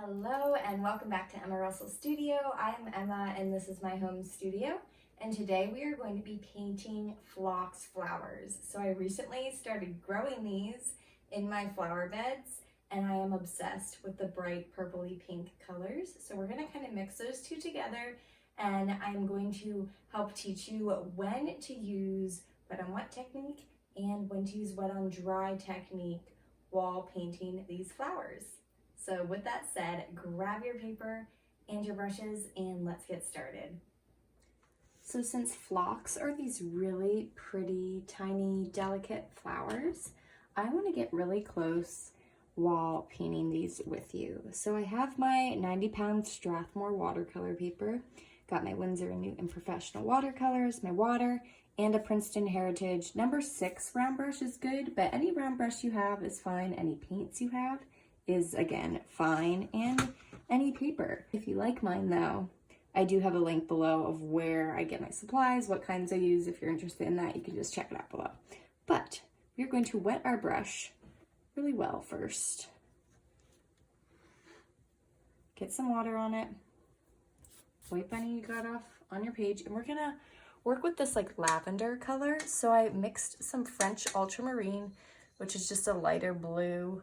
Hello and welcome back to Emma Russell Studio. I'm Emma and this is my home studio, and today we are going to be painting phlox flowers. So I recently started growing these in my flower beds and I am obsessed with the bright purpley pink colors. So we're going to kind of mix those two together, and I'm going to help teach you when to use wet on wet technique and when to use wet on dry technique while painting these flowers. So with that said, grab your paper and your brushes and let's get started. So since phlox are these really pretty, tiny, delicate flowers, I want to get really close while painting these with you. So I have my 90-pound Strathmore watercolor paper, got my Winsor & Newton Professional watercolors, my water, and a Princeton Heritage number 6 round brush is good, but any round brush you have is fine. Any paints you have is again fine, and any paper. If you like mine though, I do have a link below of where I get my supplies, what kinds I use. If you're interested in that, you can just check it out below. But we're going to wet our brush really well first. Get some water on it. Wipe any you got off on your page, and we're gonna work with this like lavender color. So I mixed some French ultramarine, which is just a lighter blue,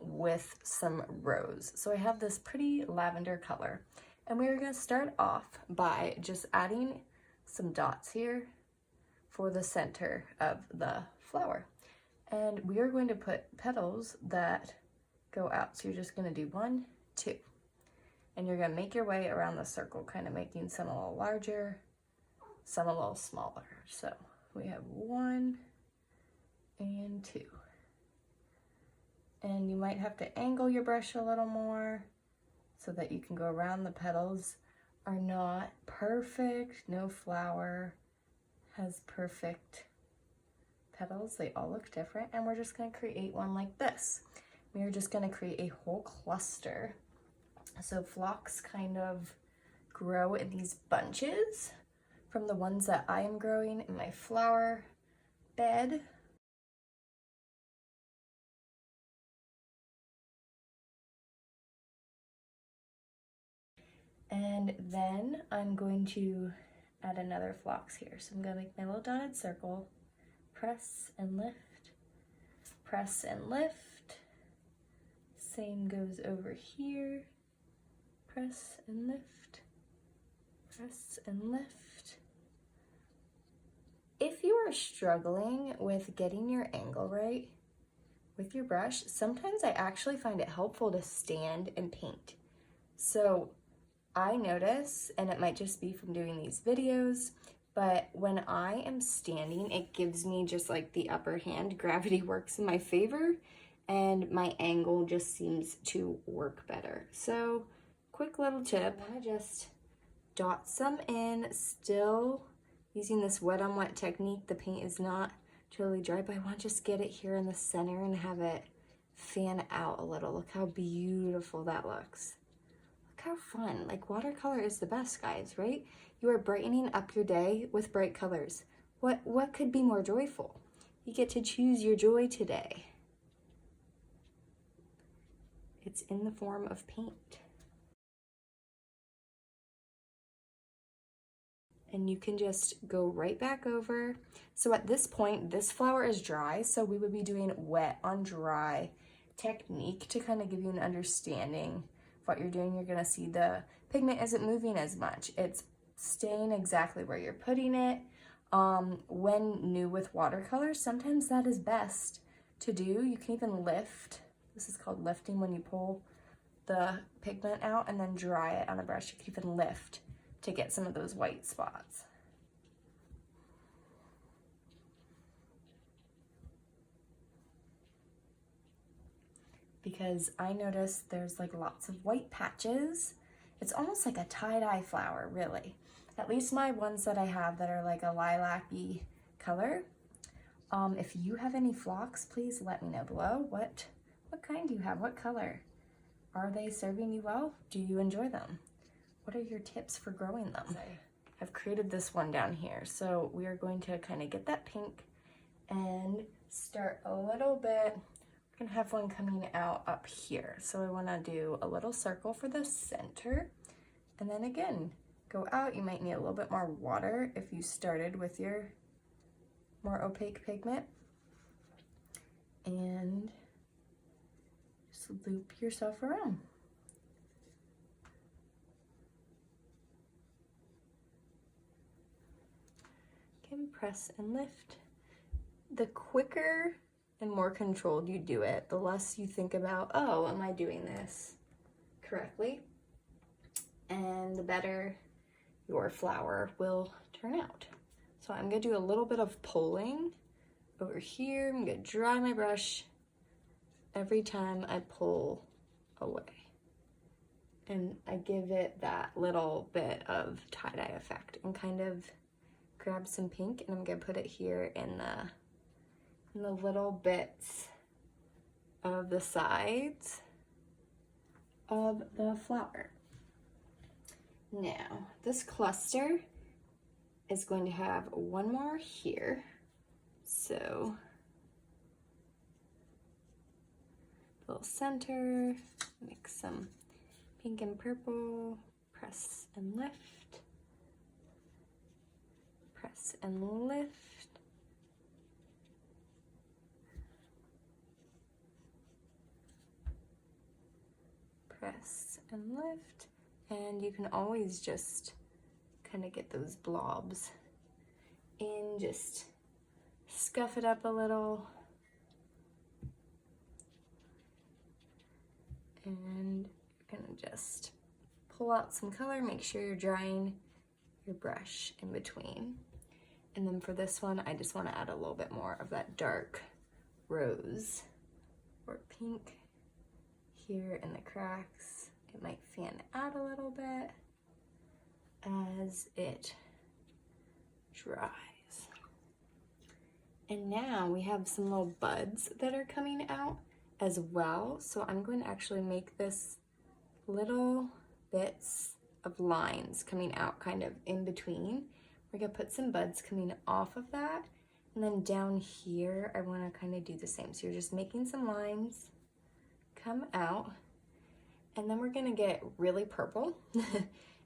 with some rose. So I have this pretty lavender color, and we're going to start off by just adding some dots here for the center of the flower, and we are going to put petals that go out. So you're just going to do 1, 2, and you're going to make your way around the circle, kind of making some a little larger, some a little smaller. So we have 1 and 2. And you might have to angle your brush a little more so that you can go around. The petals are not perfect. No flower has perfect petals. They all look different. And we're just going to create one like this. We are just going to create a whole cluster. So phlox kind of grow in these bunches from the ones that I am growing in my flower bed. And then I'm going to add another phlox here. So I'm going to make my little dotted circle, press and lift, press and lift. Same goes over here, press and lift, press and lift. If you are struggling with getting your angle right with your brush, sometimes I actually find it helpful to stand and paint. So I notice, and it might just be from doing these videos, but when I am standing, it gives me just like the upper hand. Gravity works in my favor, and my angle just seems to work better. So, quick little tip, I want to just dot some in, still using this wet on wet technique. The paint is not totally dry, but I want to just get it here in the center and have it fan out a little. Look how beautiful that looks. How fun. Like, watercolor is the best, guys, right? You are brightening up your day with bright colors. What could be more joyful? You get to choose your joy today. It's in the form of paint. And you can just go right back over. So at this point, this flower is dry, so we would be doing wet on dry technique to kind of give you an understanding what you're doing. You're gonna see the pigment isn't moving as much. It's staying exactly where you're putting it. When new with watercolor, sometimes that is best to do. You can even lift. This is called lifting, when you pull the pigment out and then dry it on a brush. You can even lift to get some of those white spots. Because I noticed there's like lots of white patches. It's almost like a tie-dye flower, really. At least my ones that I have that are like a lilac-y color. If you have any phlox, please let me know below. What kind do you have? What color? Are they serving you well? Do you enjoy them? What are your tips for growing them? I've created this one down here. So we are going to kind of get that pink and start a little bit We're gonna have one coming out up here. So I wanna do a little circle for the center. And then again, go out. You might need a little bit more water if you started with your more opaque pigment. And just loop yourself around. Again, press and lift. The quicker and more controlled you do it, the less you think about, oh, am I doing this correctly? And the better your flower will turn out. So I'm gonna do a little bit of pulling over here. I'm gonna dry my brush every time I pull away. And I give it that little bit of tie-dye effect and kind of grab some pink, and I'm gonna put it here in the little bits of the sides of the flower. Now, this cluster is going to have one more here. So, little center, mix some pink and purple, press and lift, press and lift. Press and lift, and you can always just kind of get those blobs in, just scuff it up a little, and you're gonna just pull out some color. Make sure you're drying your brush in between. And then for this one, I just want to add a little bit more of that dark rose or pink here in the cracks. It might fan out a little bit as it dries. And now we have some little buds that are coming out as well. So I'm going to actually make this little bits of lines coming out kind of in between. We're gonna put some buds coming off of that. And then down here, I wanna kind of do the same. So you're just making some lines come out, and then we're gonna get really purple.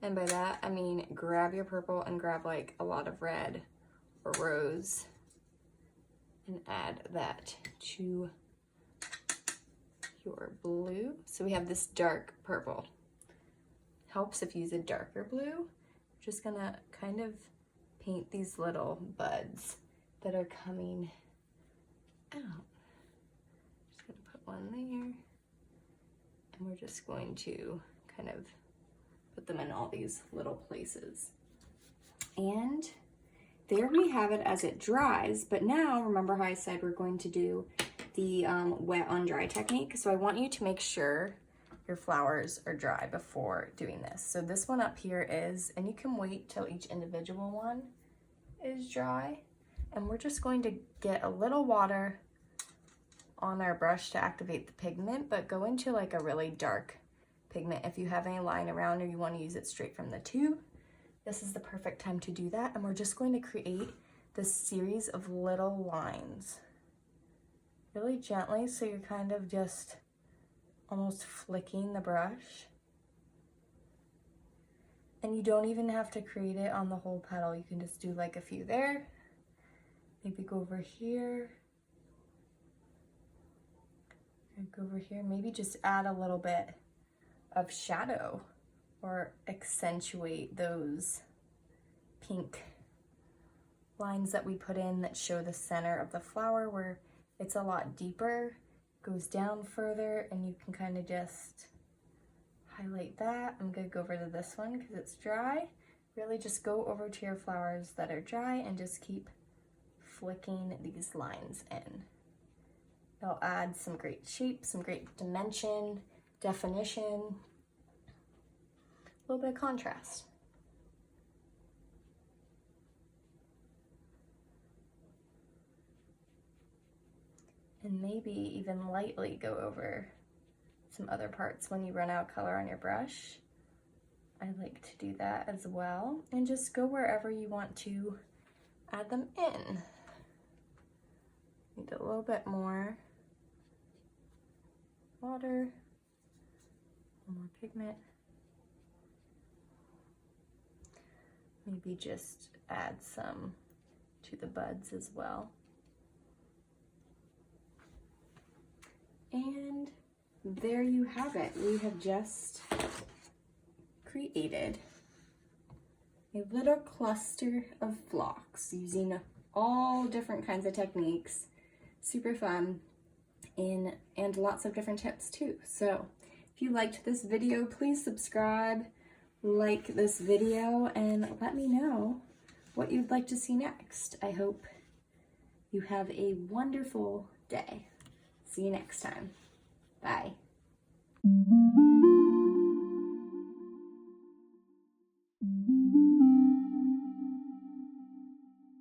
And by that, I mean, grab your purple and grab like a lot of red or rose and add that to your blue. So we have this dark purple. Helps if you use a darker blue. Just gonna kind of paint these little buds that are coming out. Just gonna put one there. And we're just going to kind of put them in all these little places. And there we have it as it dries. But now, remember how I said we're going to do the wet on dry technique? So I want you to make sure your flowers are dry before doing this. So this one up here is, and you can wait till each individual one is dry. And we're just going to get a little water on our brush to activate the pigment, but go into like a really dark pigment. If you have any lying around or you want to use it straight from the tube, this is the perfect time to do that. And we're just going to create this series of little lines really gently, so you're kind of just almost flicking the brush. And you don't even have to create it on the whole petal. You can just do like a few there, maybe go over here, and go over here, maybe just add a little bit of shadow or accentuate those pink lines that we put in that show the center of the flower, where it's a lot deeper, goes down further, and you can kind of just highlight that. I'm gonna go over to this one because it's dry. Really just go over to your flowers that are dry and just keep flicking these lines in. It'll add some great shape, some great dimension, definition, a little bit of contrast. And maybe even lightly go over some other parts when you run out of color on your brush. I like to do that as well. And just go wherever you want to add them in. Need a little bit more water, more pigment. Maybe just add some to the buds as well. And there you have it. We have just created a little cluster of phlox using all different kinds of techniques. Super fun, and lots of different tips too. So if you liked this video, please subscribe, like this video, and let me know what you'd like to see next. I hope you have a wonderful day. See you next time. Bye.